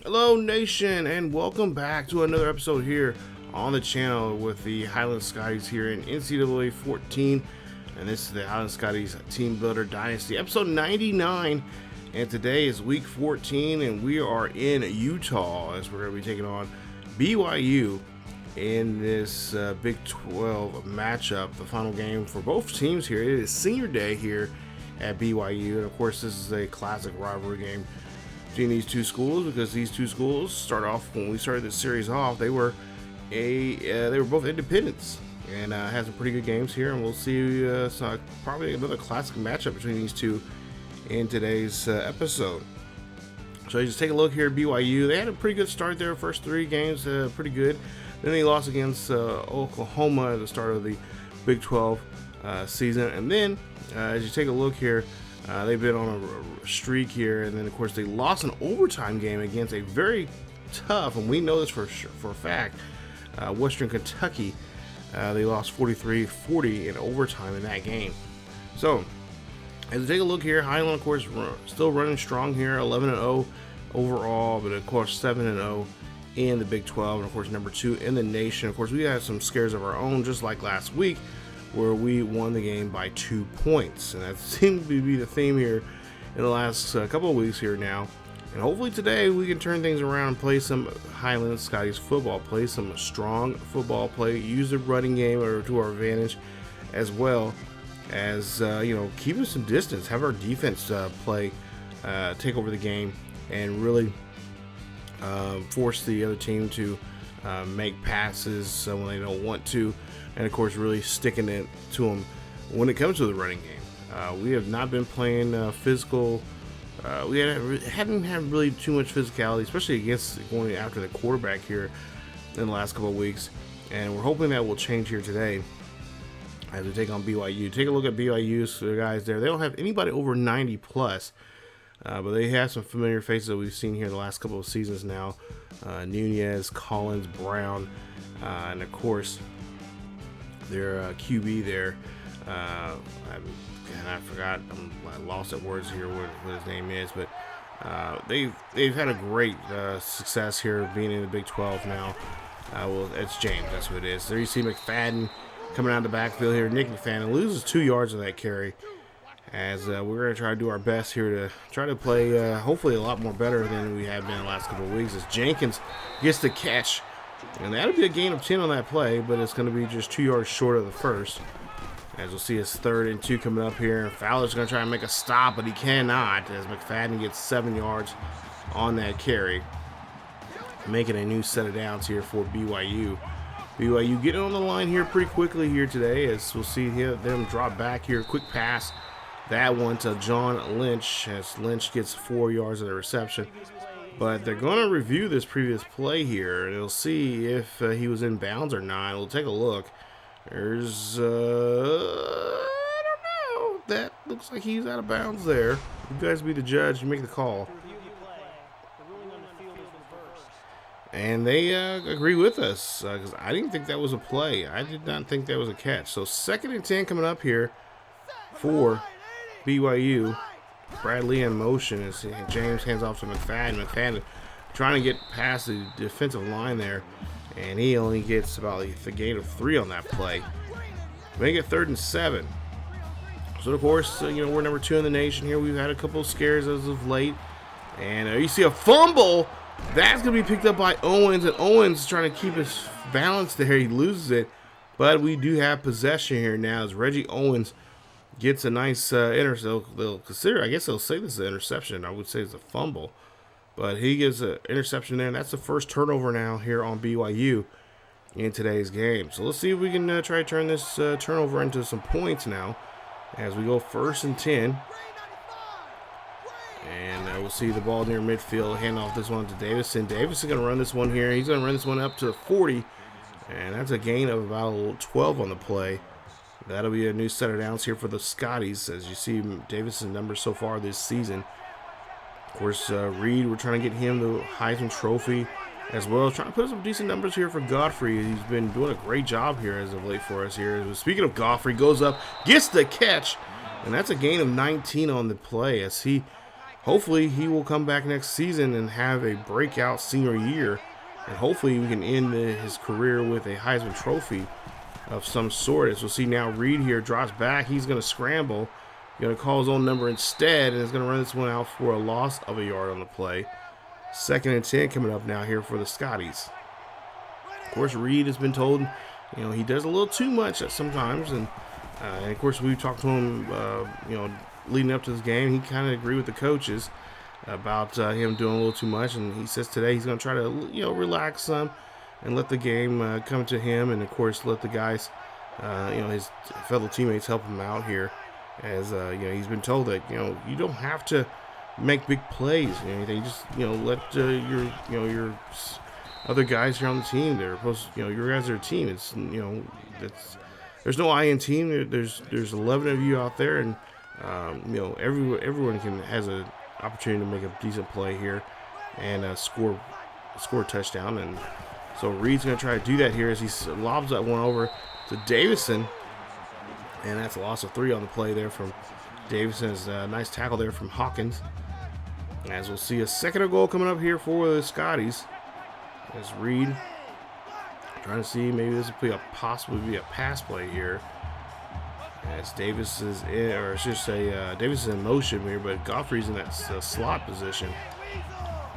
Hello Nation, and welcome back to another episode here on the channel with the Highland Scotties here in NCAA 14. And this is the Highland Scotties Team Builder Dynasty, episode 99. And today is week 14, and we are in Utah as we're going to be taking on BYU in this Big 12 matchup, the final game for both teams here. It is senior day here at BYU, and of course this is a classic rivalry game between these two schools, because these two schools start off, when we started this series off, they were both independents, and had some pretty good games here, and we'll see probably another classic matchup between these two in today's episode. So you just take a look here at BYU. They had a pretty good start there, first three games, pretty good. Then they lost against Oklahoma at the start of the Big 12 season, and then as you take a look here, they've been on a streak here, and then of course they lost an overtime game against a very tough, and we know this for a fact, Western Kentucky. They lost 43-40 in overtime in that game. So as you take a look here, Highland of course still running strong here, 11-0 overall, but of course 7-0 in the Big 12, and of course number 2 in the nation. Of course we had some scares of our own, just like last week, where we won the game by 2 points, and that seems to be the theme here in the last couple of weeks here now. And hopefully today we can turn things around and play some Highland Scotties football, play some strong football play, use the running game to our advantage, as well as keep us some distance, have our defense take over the game, and really force the other team to make passes when they don't want to, and of course really sticking it to them when it comes to the running game. We have not been playing physical. We hadn't had really too much physicality, especially against going after the quarterback here in the last couple of weeks, and we're hoping that will change here today as we take on BYU. Take a look at BYU's guys there. They don't have anybody over 90 plus, but they have some familiar faces that we've seen here the last couple of seasons now. Nunez, Collins, Brown, and of course their QB there. I forgot. I lost at words here what his name is, but they've had a great success here being in the Big 12 now. Well, it's James. That's what it is. There you see McFadden coming out of the backfield here. Nick McFadden loses 2 yards of that carry. As we're going to try to do our best here to try to play hopefully a lot more better than we have been the last couple of weeks, as Jenkins gets the catch. And that'll be a gain of 10 on that play, but it's going to be just 2 yards short of the first. As we'll see, his 3rd and 2 coming up here. Fowler's going to try and make a stop, but he cannot, as McFadden gets 7 yards on that carry, making a new set of downs here for BYU. BYU getting on the line here pretty quickly here today, as we'll see them drop back here. Quick pass. That one to John Lynch, as Lynch gets 4 yards of the reception. But they're going to review this previous play here. They'll see if he was in bounds or not. We'll take a look. There's, I don't know. That looks like he's out of bounds there. You guys be the judge. You make the call. And they agree with us, because I didn't think that was a play. I did not think that was a catch. So 2nd and 10 coming up here for BYU. Bradley in motion as James hands off to McFadden. McFadden trying to get past the defensive line there, and he only gets about the gain of 3 on that play. Make it 3rd and 7. So of course, we're number 2 in the nation here. We've had a couple of scares as of late, and you see a fumble. That's going to be picked up by Owens, and Owens trying to keep his balance there. He loses it, but we do have possession here now as Reggie Owens gets a nice interception. They'll consider, I guess they'll say this is an interception. I would say it's a fumble, but he gets an interception there, and that's the first turnover now here on BYU in today's game. So let's see if we can try to turn this turnover into some points now as we go 1st and 10. And we'll see the ball near midfield. Hand off this one to Davison. Davison going to run this one here. He's going to run this one up to the 40, and that's a gain of about 12 on the play. That'll be a new set of downs here for the Scotties, as you see Davis's numbers so far this season. Of course, Reed, we're trying to get him the Heisman Trophy as well. Trying to put some decent numbers here for Godfrey. He's been doing a great job here as of late for us here. Speaking of Godfrey, goes up, gets the catch, and that's a gain of 19 on the play as he hopefully he will come back next season and have a breakout senior year, and hopefully we can end his career with a Heisman Trophy of some sort. As we'll see now, Reed here drops back. He's going to scramble. He's going to call his own number instead, and is going to run this one out for a loss of a yard on the play. 2nd and 10 coming up now here for the Scotties. Of course, Reed has been told, he does a little too much sometimes, and of course we've talked to him, leading up to this game. He kind of agreed with the coaches about him doing a little too much, and he says today he's going to try to, relax some and let the game come to him, and of course let the guys, his fellow teammates help him out here, as he's been told that you don't have to make big plays or anything. Just let your other guys here on the team. They're supposed, your guys are a team. It's there's no I in team. There's 11 of you out there, and everyone has an opportunity to make a decent play here and score a touchdown. And so Reed's going to try to do that here as he lobs that one over to Davison, and that's a loss of 3 on the play there from Davison. Is a nice tackle there from Hawkins. As we'll see a 2nd and goal coming up here for the Scotties. As Reed trying to see maybe this would possibly be a pass play here. As Davis is in, or I should say Davis is in motion here, but Godfrey's in that slot position.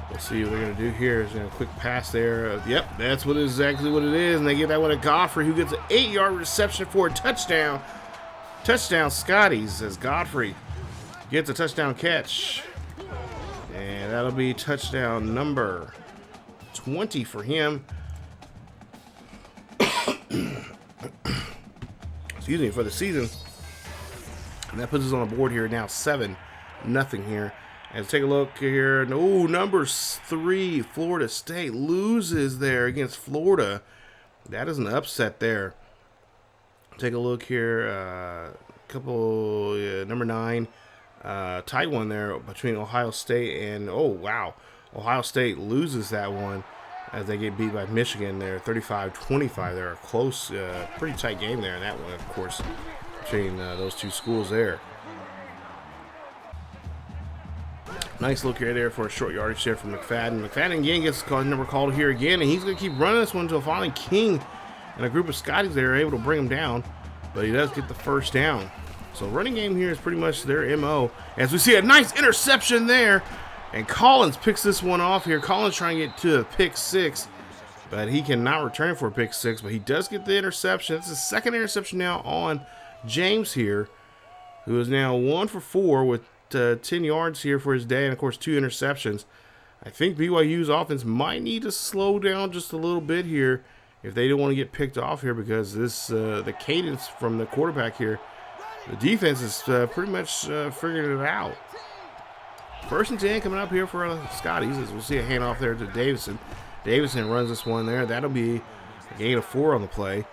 We'll see what they're going to do here. Is a quick pass there. Yep, that's exactly what it is. And they give that one to Godfrey, who gets an 8-yard reception for a touchdown. Touchdown Scotties, as Godfrey gets a touchdown catch. And that'll be touchdown number 20 for him. Excuse me, for the season. And that puts us on the board here now, 7-0 here. And take a look here. No, number 3, Florida State loses there against Florida. That is an upset there. Take a look here. Number 9. Tight one there between Ohio State and, oh, wow. Ohio State loses that one as they get beat by Michigan there, 35-25. They're a close, pretty tight game there in that one, of course, between those two schools there. Nice look here there for a short yardage there from McFadden. McFadden again gets his number called here again, and he's going to keep running this one until finally King and a group of Scotties there are able to bring him down, but he does get the first down. So running game here is pretty much their MO. As we see a nice interception there, and Collins picks this one off here. Collins trying to get to a pick 6, but he cannot return for a pick 6, but he does get the interception. It's his 2nd interception now on James here, who is now 1 for 4 with 10 yards here for his day, and of course 2 interceptions. I think BYU's offense might need to slow down just a little bit here if they don't want to get picked off here, because this the cadence from the quarterback here, the defense is pretty much figuring it out. 1st and 10 coming up here for Scotties, as we'll see a handoff there to Davison. Davison runs this one there. That'll be a gain of 4 on the play.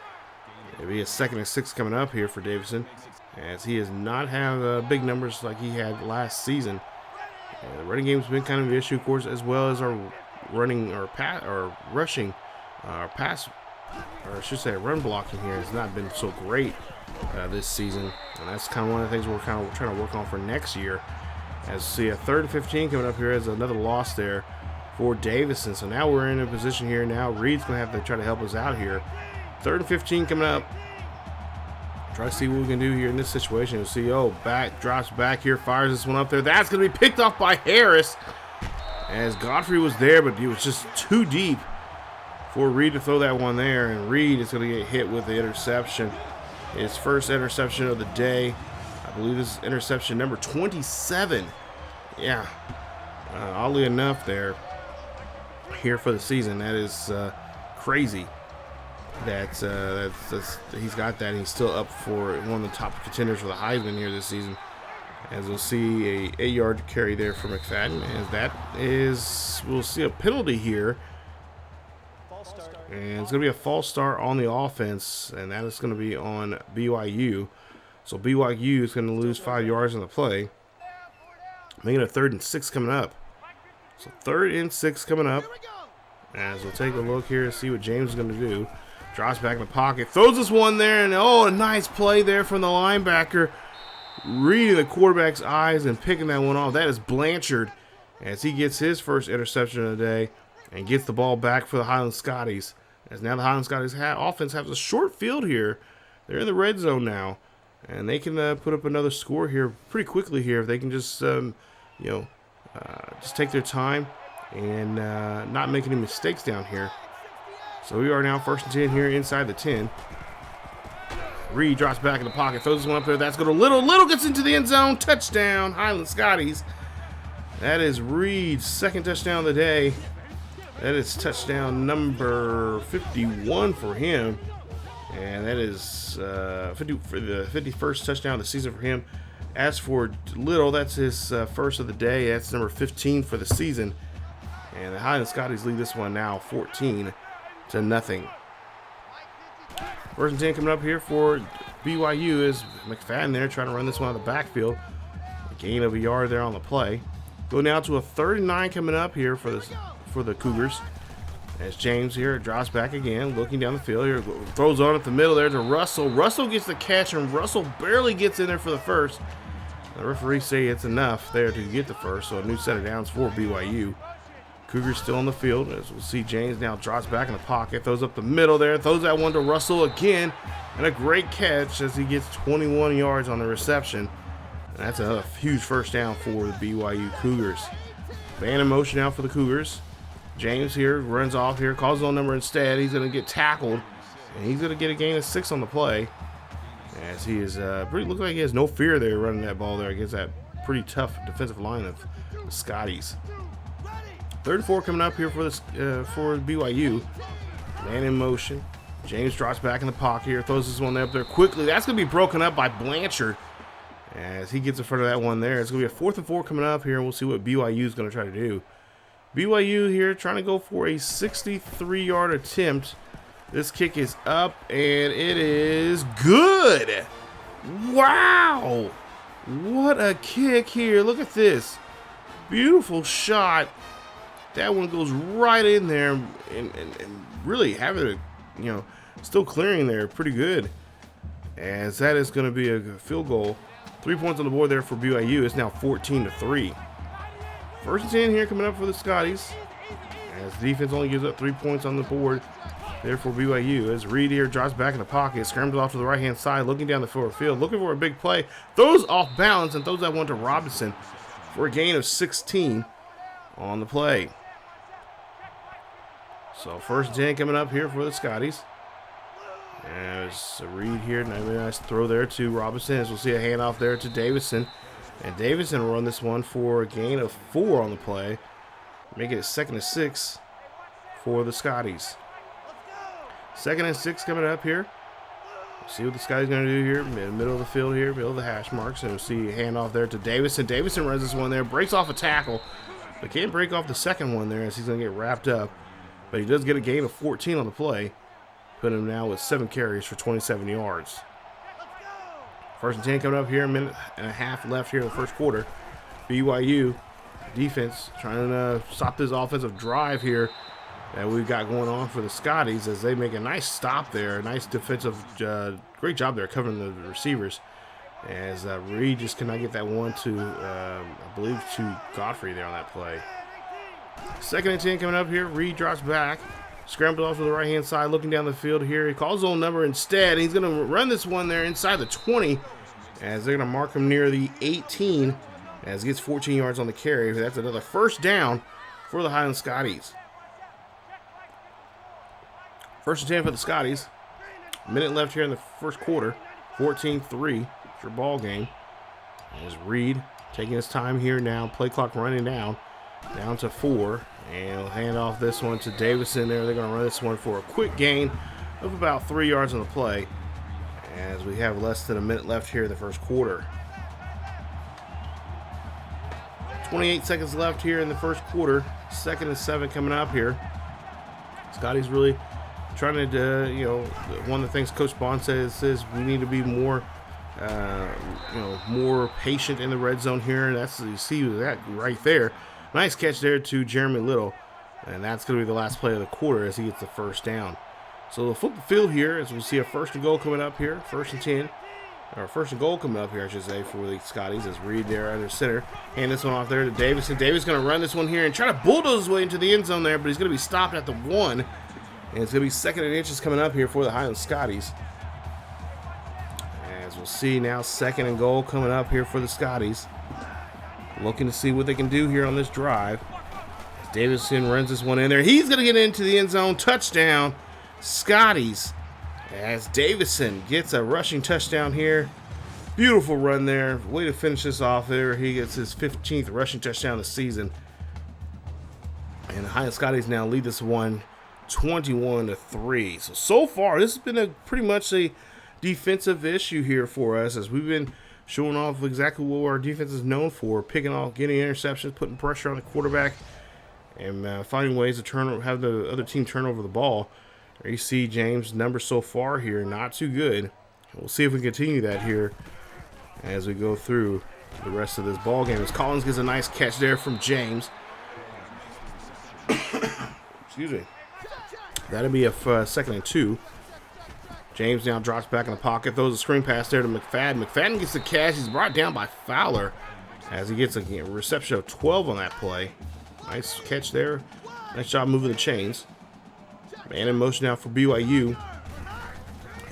It'll be a 2nd and 6 coming up here for Davison, as he does not have big numbers like he had last season. The running game's been kind of an issue, of course, as well as our running or rushing, pass, or I should say run blocking here has not been so great this season, and that's kind of one of the things we're kind of trying to work on for next year. As see a 3rd and 15 coming up here as another loss there for Davison. So now we're in a position here. Now Reed's going to have to try to help us out here. 3rd and 15 coming up. Try to see what we can do here in this situation. We'll see, drops back here, fires this one up there. That's going to be picked off by Harris, as Godfrey was there, but he was just too deep for Reed to throw that one there. And Reed is going to get hit with the interception. His first interception of the day. I believe this is interception number 27. Yeah, oddly enough there, here for the season. That is crazy that he's got that, and he's still up for one of the top contenders for the Heisman here this season. As we'll see a 8-yard carry there for McFadden, as we'll see a penalty here. And it's going to be a false start on the offense, and that is going to be on BYU. So BYU is going to lose 5 yards on the play, making a 3rd and 6 coming up. So 3rd and 6 coming up, as we'll take a look here and see what James is going to do. Drops back in the pocket, throws this one there, and a nice play there from the linebacker. reading the quarterback's eyes and picking that one off. That is Blanchard as he gets his first interception of the day and gets the ball back for the Highland Scotties. As now the Highland Scotties offense has a short field here. They're in the red zone now, and they can put up another score here pretty quickly here if they can just, just take their time and not make any mistakes down here. So we are now 1st and 10 here inside the 10. Reed drops back in the pocket, throws this one up there. That's going to Little. Little gets into the end zone. Touchdown, Highland Scotties. That is Reed's second touchdown of the day. That is touchdown number 51 for him. And that is for the 51st touchdown of the season for him. As for Little, that's his first of the day. That's number 15 for the season. And the Highland Scotties lead this one now 14-0. 1st and 10 coming up here for BYU is McFadden there trying to run this one out of the backfield. A gain of a yard there on the play. Go now to a 3rd and 9 coming up here for the Cougars. As James here drops back again, looking down the field here, throws on at the middle there to Russell. Russell gets the catch, and Russell barely gets in there for the first. The referee say it's enough there to get the first, so a new set of downs for BYU. Cougars still on the field, as we'll see James now drops back in the pocket, throws up the middle there, throws that one to Russell again, and a great catch as he gets 21 yards on the reception. And that's another huge first down for the BYU Cougars. Man in motion now for the Cougars. James here runs off here, calls his own number instead. He's going to get tackled, and he's going to get a gain of 6 on the play. As he is looks like he has no fear there running that ball there against that pretty tough defensive line of the Scotties. 3rd and 4 coming up here for BYU. Man in motion. James drops back in the pocket here, throws this one up there quickly. That's going to be broken up by Blanchard as he gets in front of that one there. It's going to be a 4th and 4 coming up here, and we'll see what BYU is going to try to do. BYU here trying to go for a 63-yard attempt. This kick is up, and it is good. Wow. What a kick here. Look at this. Beautiful shot. That one goes right in there and really having it, still clearing there pretty good. As that is going to be a field goal. 3 points on the board there for BYU. It's now 14-3. 1st and 10 here coming up for the Scotties. As the defense only gives up 3 points on the board there for BYU. As Reed here drops back in the pocket, scrambles off to the right-hand side, looking down the field, looking for a big play. Throws off balance and throws that one to Robinson for a gain of 16 on the play. So 1st and 10 coming up here for the Scotties. There's a Reed here. Nice throw there to Robinson. As we'll see a handoff there to Davidson. And Davidson will run this one for a gain of 4 on the play. Make it 2nd and 6 for the Scotties. 2nd and 6 coming up here. See what the Scotties going to do here. Middle of the field here. Middle of the hash marks. And we'll see a handoff there to Davidson. Davidson runs this one there. Breaks off a tackle. But can't break off the second one there as he's going to get wrapped up. But he does get a gain of 14 on the play. Putting him now with 7 carries for 27 yards. 1st and 10 coming up here. A minute and a half left here in the first quarter. BYU defense trying to stop this offensive drive here that we've got going on for the Scotties as they make a nice stop there. Nice defensive, great job there covering the receivers. As Reed just cannot get that one to, I believe, to Godfrey there on that play. 2nd and 10 coming up here. Reed drops back. Scrambles off to the right-hand side, looking down the field here. He calls his own number instead. He's going to run this one there inside the 20 as they're going to mark him near the 18 as he gets 14 yards on the carry. That's another first down for the Highland Scotties. 1st and 10 for the Scotties. A minute left here in the first quarter. 14-3. It's your ball game. As Reed taking his time here now. Play clock running down to 4. And we'll hand off this one to Davison there. They're going to run this one for a quick gain of about 3 yards on the play as we have less than a minute left here in the first quarter. 28 seconds left here in the first quarter. 2nd and 7 coming up here. Scotty's really trying to, one of the things Coach Bond says we need to be more, more patient in the red zone here. And that's, you see that right there. Nice catch there to Jeremy Little. And that's going to be the last play of the quarter as he gets the first down. So the football field here, as we see a 1st and goal coming up here. 1st and 10. Or first and goal coming up here, I should say, for the Scotties as Reed there under center. Hand this one off there to Davis. And Davis going to run this one here and try to bulldoze his way into the end zone there, but he's going to be stopped at the 1. And it's going to be 2nd and inches coming up here for the Highland Scotties. As we'll see now, 2nd and goal coming up here for the Scotties. Looking to see what they can do here on this drive. Davison runs this one in there. He's going to get into the end zone. Touchdown, Scotties. As Davison gets a rushing touchdown here. Beautiful run there. Way to finish this off there. He gets his 15th rushing touchdown of the season. And the Highland Scotties now lead this one 21-3. So far, this has been a pretty much a defensive issue here for us, as we've been showing off exactly what our defense is known for, picking off, getting interceptions, putting pressure on the quarterback, and finding ways to have the other team turn over the ball. There you see James' numbers so far here, not too good. We'll see if we continue that here as we go through the rest of this ball game. As Collins gets a nice catch there from James. Excuse me. That'll be a 2nd and 2. James now drops back in the pocket, throws a screen pass there to McFadden. McFadden gets the catch. He's brought down by Fowler as he gets a reception of 12 on that play. Nice catch there. Nice job moving the chains. Man in motion now for BYU.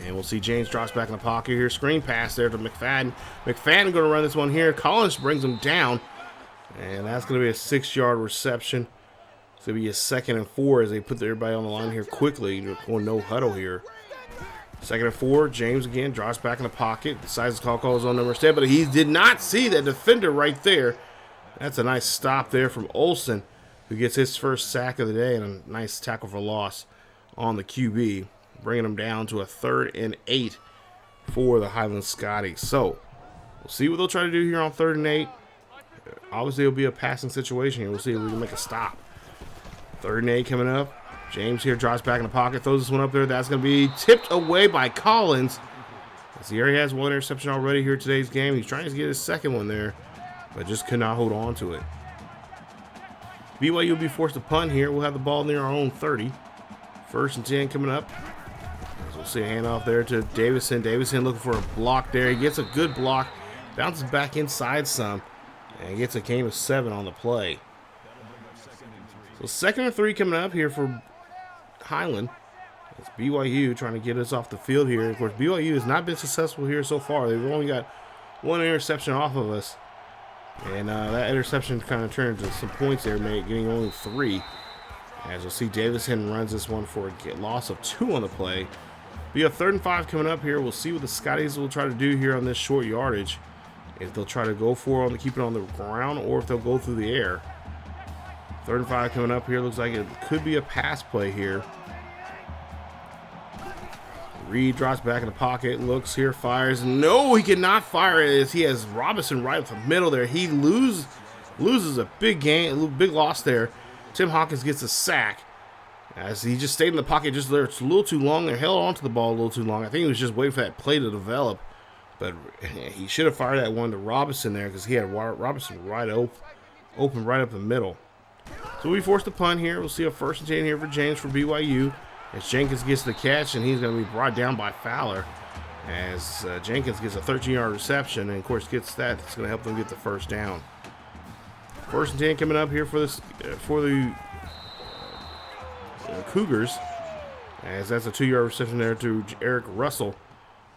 And we'll see James drops back in the pocket here. Screen pass there to McFadden. McFadden going to run this one here. Collins brings him down. And that's going to be a 6-yard reception. It's going to be a 2nd and 4 as they put everybody on the line here quickly. Going no huddle here. 2nd and 4. James again drops back in the pocket. Decides to call his own number instead. But he did not see that defender right there. That's a nice stop there from Olsen, who gets his first sack of the day and a nice tackle for loss on the QB, bringing them down to a 3rd and 8 for the Highland Scotties. So we'll see what they'll try to do here on 3rd and 8. Obviously, it'll be a passing situation here. We'll see if we can make a stop. 3rd and 8 coming up. James here drops back in the pocket, throws this one up there. That's going to be tipped away by Collins. As he already has 1 interception already here today's game. He's trying to get his 2nd one there, but just could not hold on to it. BYU will be forced to punt here. We'll have the ball near our own 30. 1st and 10 coming up. As we'll see a handoff there to Davison. Davison looking for a block there. He gets a good block. Bounces back inside some. And gets a gain of 7 on the play. So 2nd and 3 coming up here for Highland. It's BYU trying to get us off the field here. Of course, BYU has not been successful here so far. They've only got 1 interception off of us. And that interception kind of turned into some points there, getting only 3. As you'll see, Davison runs this one for a loss of 2 on the play. We have 3rd and 5 coming up here. We'll see what the Scotties will try to do here on this short yardage. If they'll try to go for it to keep it on the ground, or if they'll go through the air. 3rd and 5 coming up here. Looks like it could be a pass play here. Reed drops back in the pocket, looks here, fires. No, he cannot fire it as he has Robinson right up the middle there. He loses a big loss there. Tim Hawkins gets a sack as he just stayed in the pocket just there. It's a little too long. They held onto the ball a little too long. I think he was just waiting for that play to develop. But he should have fired that one to Robinson there because he had Robinson right open right up the middle. So we forced the punt here. We'll see a 1st and 10 here for James for BYU. As Jenkins gets the catch, and he's going to be brought down by Fowler. As Jenkins gets a 13-yard reception, and of course gets that. It's going to help them get the 1st down. 1st and 10 coming up here for the Cougars, as that's a 2-yard reception there to Eric Russell,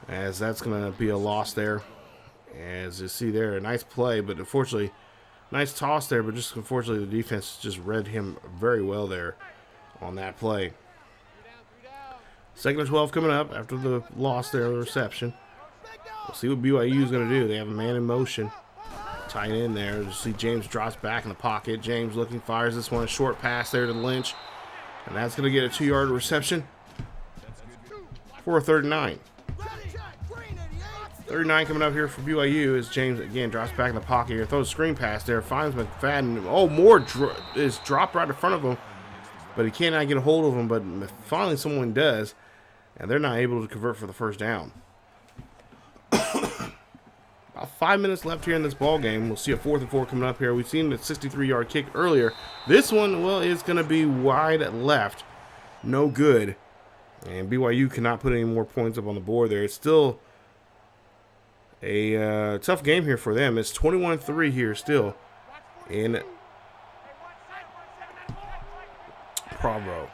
as that's going to be a loss there. As you see there, a nice play, but unfortunately, nice toss there, but just unfortunately the defense just read him very well there on that play. 2nd and 12 coming up after the loss there, the reception. We'll see what BYU is going to do. They have a man in motion. Tight end there. You see James drops back in the pocket. James looking, fires this one. A short pass there to Lynch. And that's going to get a 2-yard reception for a 3rd and 9. 3rd and 9 coming up here for BYU as James again drops back in the pocket here. Throws a screen pass there. Finds McFadden. Oh, Moore is dropped right in front of him. But he cannot get a hold of him. But finally someone does. And they're not able to convert for the 1st down. About 5 minutes left here in this ball game. We'll see a 4th and 4 coming up here. We've seen the 63-yard kick earlier. This one, well, is going to be wide left. No good. And BYU cannot put any more points up on the board there. It's still a tough game here for them. It's 21-3 here still in Provo.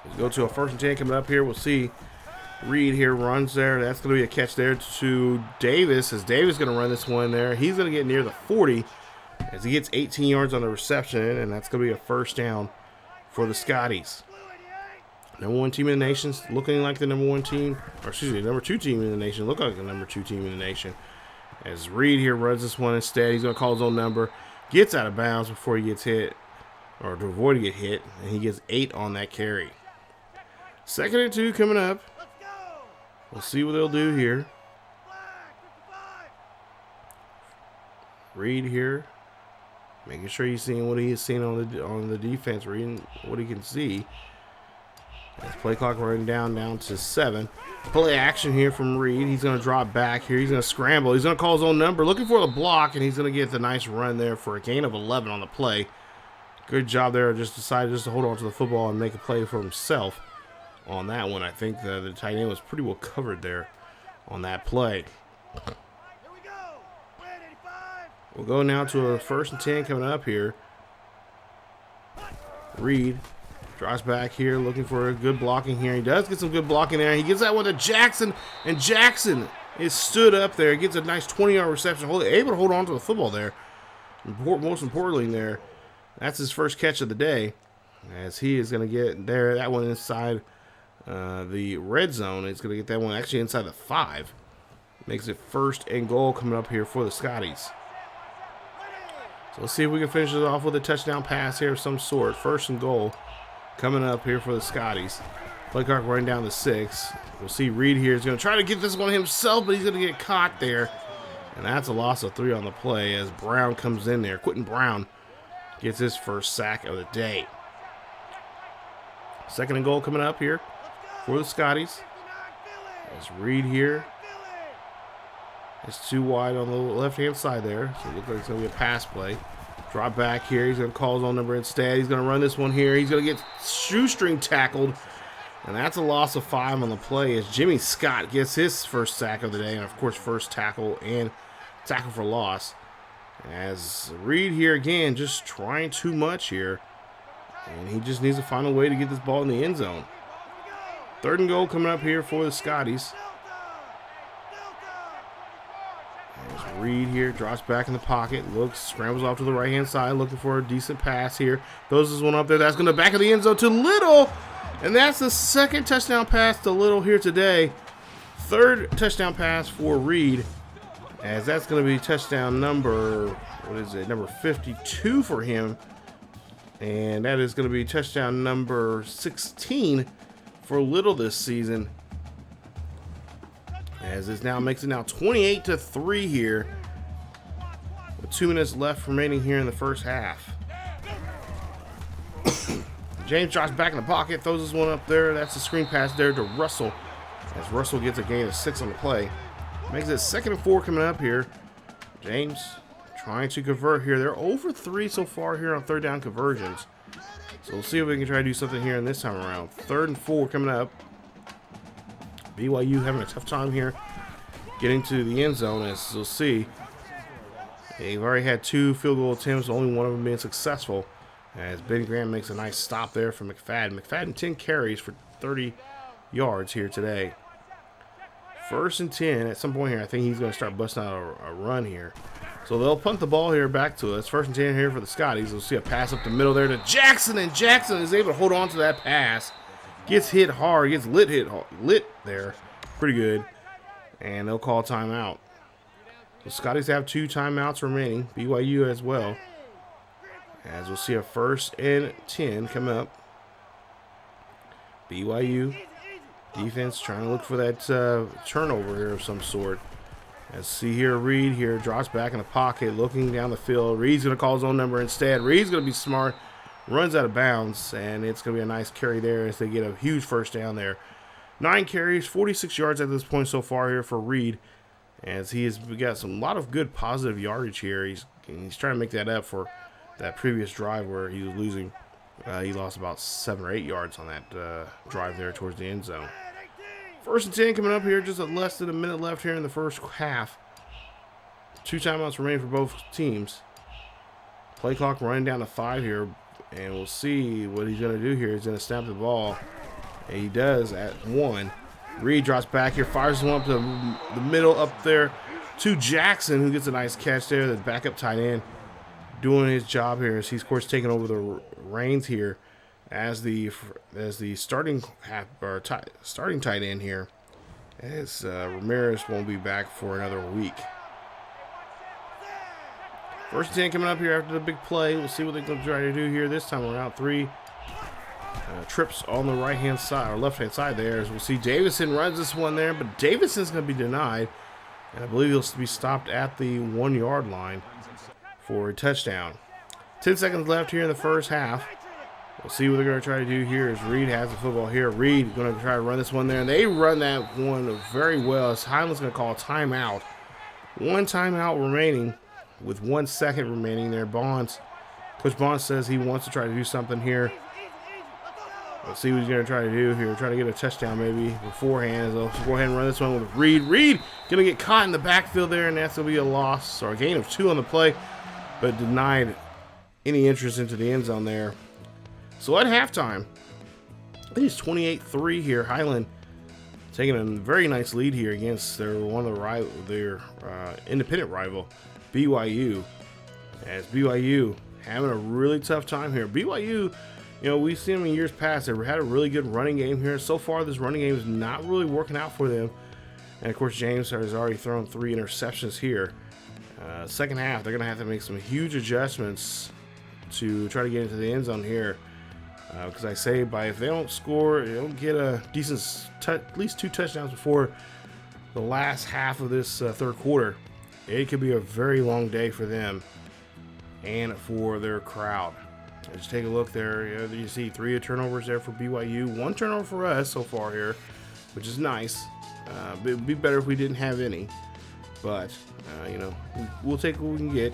Let's go to a 1st and 10 coming up here. We'll see Reed here runs there. That's going to be a catch there to Davis, as Davis is going to run this one there. He's going to get near the 40 as he gets 18 yards on the reception, and that's going to be a 1st down for the Scotties. Number 1 team in the nation, looking like the number 1 team, or excuse me, number 2 team in the nation, look like the number 2 team in the nation. As Reed here runs this one instead, he's going to call his own number, gets out of bounds before he gets hit, or to avoid get hit, and he gets 8 on that carry. 2nd and 2 coming up. We'll see what they'll do here. Reed here, making sure he's seeing what he is seeing on the defense, reading what he can see. As play clock running down to 7. Play action here from Reed. He's going to drop back here. He's going to scramble. He's going to call his own number, looking for the block, and he's going to get the nice run there for a gain of 11 on the play. Good job there. Just decided to hold on to the football and make a play for himself on that one. I think the tight end was pretty well covered there on that play. We'll go now to a 1st and 10 coming up here. Reed drops back here, looking for a good blocking here. He does get some good blocking there. He gets that one to Jackson, and Jackson is stood up there. He gets a nice 20-yard reception, able to hold on to the football there. Most importantly there, that's his first catch of the day, as he is going to get there. That one inside the red zone. He's going to get that one actually inside the 5. Makes it 1st and goal coming up here for the Scotties. So let's see if we can finish it off with a touchdown pass here of some sort. 1st and goal coming up here for the Scotties. Play clock running down to 6. We'll see Reed here is going to try to get this one himself, but he's going to get caught there. And that's a loss of 3 on the play as Brown comes in there. Quentin Brown gets his first sack of the day. 2nd and goal coming up here for the Scotties. As Reed here. It's too wide on the left-hand side there. So it looks like it's going to be a pass play. Drop back here. He's going to call his own number instead. He's going to run this one here. He's going to get shoestring tackled. And that's a loss of 5 on the play as Jimmy Scott gets his first sack of the day. And, of course, first tackle and tackle for loss. As Reed here, again, just trying too much here. And he just needs to find a way to get this ball in the end zone. 3rd and goal coming up here for the Scotties. As Reed here drops back in the pocket, looks, scrambles off to the right-hand side, looking for a decent pass here. Throws this one up there. That's going to back of the end zone to Little. And that's the 2nd touchdown pass to Little here today. 3rd touchdown pass for Reed. As that's going to be touchdown number, what is it, number 52 for him. And that is going to be touchdown number 16 for Little this season. As it now makes it now 28-3 here, with 2 minutes left remaining here in the first half. James drops back in the pocket, throws this one up there. That's a screen pass there to Russell, as Russell gets a gain of 6 on the play. Makes it 2nd and 4 coming up here. James trying to convert here. They're over 3 so far here on 3rd down conversions. So we'll see if we can try to do something here in this time around. 3rd and 4 coming up. BYU having a tough time here getting to the end zone, as you'll see. They've already had 2 field goal attempts, only one of them being successful. As Ben Graham makes a nice stop there for McFadden. McFadden 10 carries for 30 yards here today. 1st and 10 at some point here. I think he's going to start busting out a run here. So they'll punt the ball here back to us. 1st and 10 here for the Scotties. We'll see a pass up the middle there to Jackson, and Jackson is able to hold on to that pass. Gets hit hard, gets lit there. Pretty good. And they'll call timeout. The Scotties have 2 timeouts remaining. BYU as well. As we'll see a 1st and 10 come up. BYU defense trying to look for that turnover here of some sort. As see here, Reed here drops back in the pocket, looking down the field. Reed's going to call his own number instead. Reed's going to be smart. Runs out of bounds, and it's going to be a nice carry there as they get a huge 1st down there. 9 carries, 46 yards at this point so far here for Reed, as he has got a lot of good positive yardage here. He's trying to make that up for that previous drive where he was losing. He lost about 7 or 8 yards on that drive there towards the end zone. 1st and 10 coming up here, just less than a minute left here in the first half. 2 timeouts remaining for both teams. Play clock running down to 5 here, and we'll see what he's going to do here. He's going to snap the ball, and he does at 1. Reed drops back here, fires one up to the middle up there to Jackson, who gets a nice catch there. The backup tight end doing his job here as he's, of course, taking over the reins here as the starting tight end here, as Ramirez won't be back for another week. 1st and 10 coming up here after the big play. We'll see what they're going to try to do here this time around. 3 trips on the right-hand side or left-hand side there, as we'll see Davison runs this one there, but Davison's going to be denied, and I believe he'll be stopped at the 1-yard line for a touchdown. 10 seconds left here in the first half. We'll see what they're going to try to do here as Reed has the football here. Reed going to try to run this one there, and they run that one very well as Highland's going to call a timeout. 1 timeout remaining with 1 second remaining there. Coach Bonds says he wants to try to do something here. Let's see what he's going to try to do here. Try to get a touchdown maybe beforehand. So let's go ahead and run this one with Reed. Reed going to get caught in the backfield there, and that's going to be a loss or a gain of 2 on the play, but denied any interest into the end zone there. So at halftime, I think it's 28-3 here. Highland taking a very nice lead here against their independent rival, BYU. As BYU having a really tough time here. BYU, you know, we've seen them in years past. They've had a really good running game here. So far, this running game is not really working out for them. And of course, James has already thrown 3 interceptions here. Second half, they're going to have to make some huge adjustments to try to get into the end zone here. Because I say, if they don't score, they don't get a decent, at least 2 touchdowns before the last half of this third quarter, it could be a very long day for them and for their crowd. Let's take a look there. You see 3 turnovers there for BYU, 1 turnover for us so far here, which is nice. It would be better if we didn't have any, but you know, we'll take what we can get.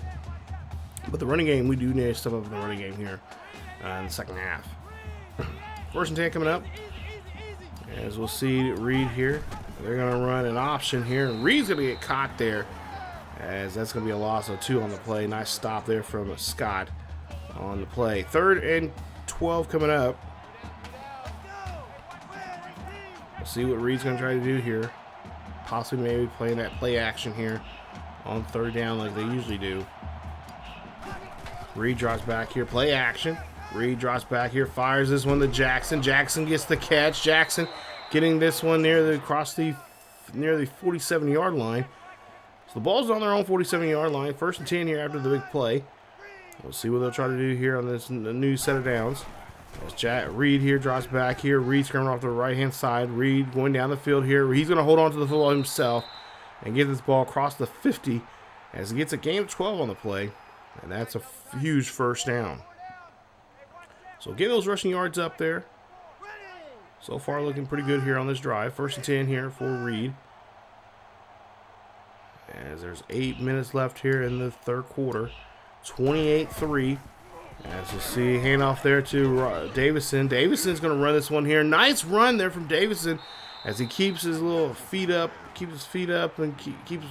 But the running game, we do need to step up in the running game here in the second half. 1st and 10 coming up. As we'll see Reed here. They're going to run an option here, and Reed's going to get caught there, as that's going to be a loss of 2 on the play. Nice stop there from Scott on the play. 3rd and 12 coming up. We'll see what Reed's going to try to do here. Possibly maybe playing that play action here on 3rd down like they usually do. Reed drops back here, play action. Reed drops back here, fires this one to Jackson. Jackson gets the catch. Jackson getting this one near the 47-yard line. So the ball's on their own 47-yard line. 1st and 10 here after the big play. We'll see what they'll try to do here on this new set of downs. As Reed here drops back here. Reed's coming off the right-hand side. Reed going down the field here. He's going to hold on to the football himself and get this ball across the 50 as he gets a gain of 12 on the play. And that's a huge 1st down. So getting those rushing yards up there. So far looking pretty good here on this drive. 1st and 10 here for Reed. As there's 8 minutes left here in the third quarter. 28-3. As you see, handoff there to Davison. Davison's going to run this one here. Nice run there from Davison as he keeps his little feet up. Keep his feet up and keep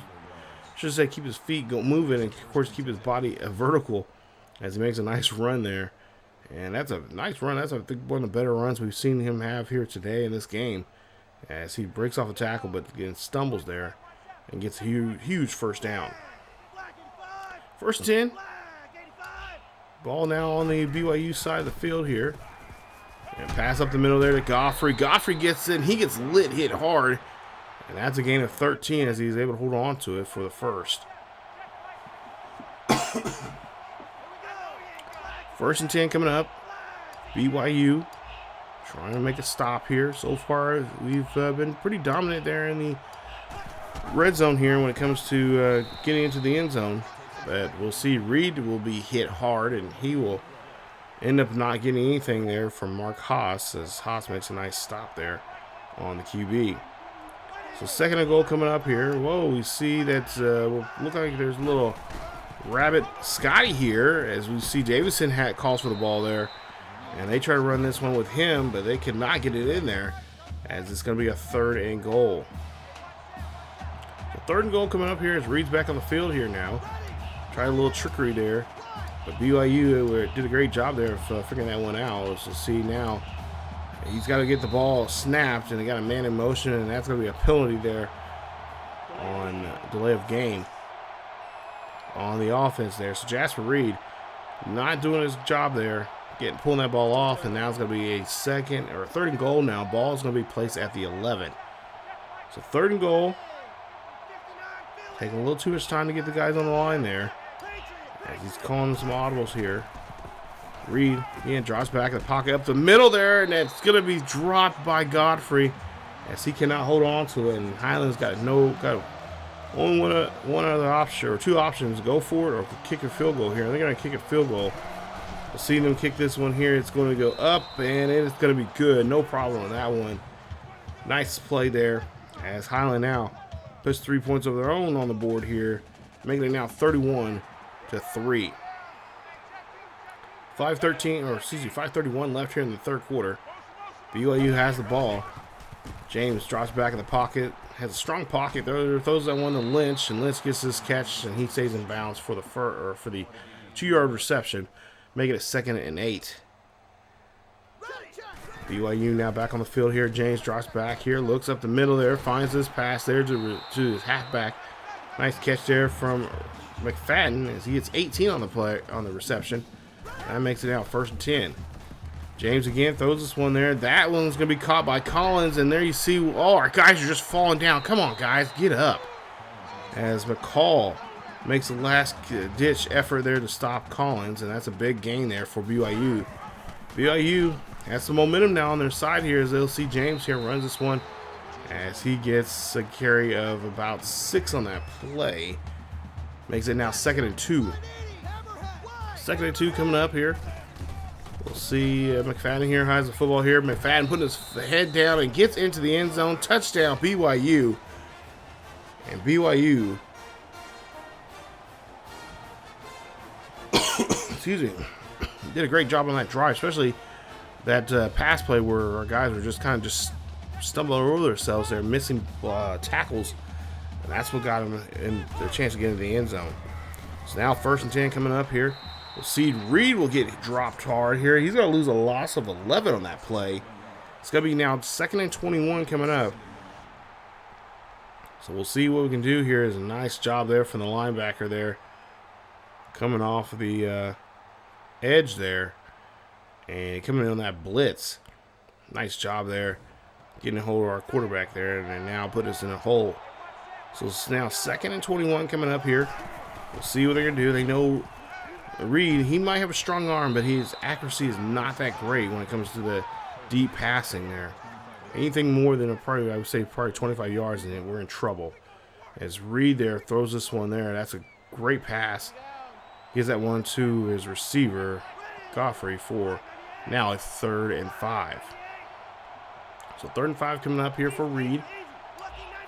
his feet moving, and of course keep his body vertical as he makes a nice run there. And that's a nice run. That's, I think, one of the better runs we've seen him have here today in this game, as he breaks off a tackle but again stumbles there and gets a huge 1st down. 1st and 10. Ball now on the BYU side of the field here. And pass up the middle there to Godfrey. Godfrey gets in. He gets hit hard. And that's a gain of 13 as he's able to hold on to it for the 1st. 1st and 10 coming up. BYU trying to make a stop here. So far, we've been pretty dominant there in the red zone here when it comes to getting into the end zone. But we'll see. Reed will be hit hard, and he will end up not getting anything there from Mark Haas, as Haas makes a nice stop there on the QB. So 2nd and goal coming up here. Whoa, we see that look like there's a little rabbit Scotty here, as we see Davison calls for the ball there, and they try to run this one with him, but they cannot get it in there, as it's going to be a 3rd and goal. So 3rd and goal coming up here as Reed's back on the field here now. Tried a little trickery there, but BYU did a great job there of figuring that one out. Let's see now. He's got to get the ball snapped, and they got a man in motion, and that's going to be a penalty there on delay of game on the offense there. So Jasper Reed not doing his job there, pulling that ball off, and now it's going to be a 3rd and goal now. Ball is going to be placed at the 11. So 3rd and goal. Taking a little too much time to get the guys on the line there. As he's calling some audibles here. Reed again drops back in the pocket up the middle there, and that's going to be dropped by Godfrey as he cannot hold on to it. And Highland's got only one other option, or 2 options: go for it or kick a field goal here. They're going to kick a field goal. We'll see them kick this one here. It's going to go up, and it's going to be good. No problem on that one. Nice play there as Highland now puts 3 points of their own on the board here, making it now 31-3. 5:31 left here in the 3rd quarter. BYU has the ball. James drops back in the pocket, has a strong pocket. Throws that one to Lynch, and Lynch gets this catch, and he stays in bounds for the 2-yard reception, making it 2nd and 8. BYU now back on the field here. James drops back here, looks up the middle there, finds this pass there to his halfback. Nice catch there from McFadden as he gets 18 on the reception. That makes it now 1st and 10. James again throws this one there. That one's going to be caught by Collins, and there you see, oh, our guys are just falling down. Come on, guys, get up. As McCall makes the last-ditch effort there to stop Collins, and that's a big gain there for BYU. BYU has some momentum now on their side here as they'll see James here runs this one as he gets a carry of about 6 on that play. Makes it now 2nd and 2. 2nd and 2 coming up here. We'll see McFadden here has the football here. McFadden putting his head down and gets into the end zone. Touchdown BYU. And BYU excuse me, did a great job on that drive, especially that pass play where our guys were just kind of just stumbling over themselves there, missing tackles, and that's what got them in the chance to get into the end zone. So now 1st and 10 coming up here. We'll see Reed will get dropped hard here. He's going to lose a loss of 11 on that play. It's going to be now 2nd and 21 coming up. So we'll see what we can do here. Is a nice job there from the linebacker there, coming off the edge there and coming in on that blitz. Nice job there, getting a hold of our quarterback there, and now put us in a hole. So it's now 2nd and 21 coming up here. We'll see what they're going to do. They know Reed, he might have a strong arm, but his accuracy is not that great when it comes to the deep passing there. Anything more than I would say probably 25 yards, and we're in trouble. As Reed there throws this one there, that's a great pass. Gives that one to his receiver, Godfrey, for now a 3rd and 5. So 3rd and 5 coming up here for Reed.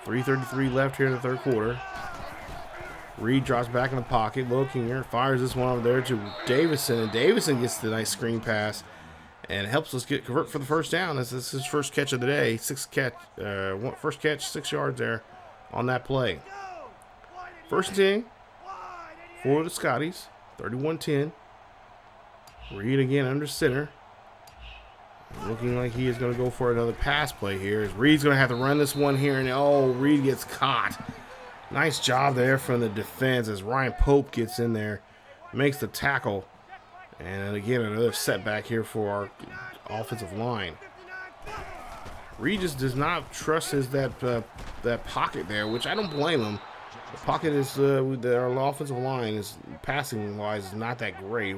3:33 left here in the 3rd quarter. Reed drops back in the pocket, looking here, fires this one over there to Davison, and Davison gets the nice screen pass and helps us convert for the 1st down. This is his 1st catch of the day. 1st catch, 6 yards there on that play. 1st and 10 for the Scotties, 31-10. Reed again under center. Looking like he is going to go for another pass play here. As Reed's going to have to run this one here, and oh, Reed gets caught. Nice job there from the defense as Ryan Pope gets in there, makes the tackle. And again, another setback here for our offensive line. Reed just does not trust that pocket there, which I don't blame him. The pocket is our offensive line is passing wise is not that great.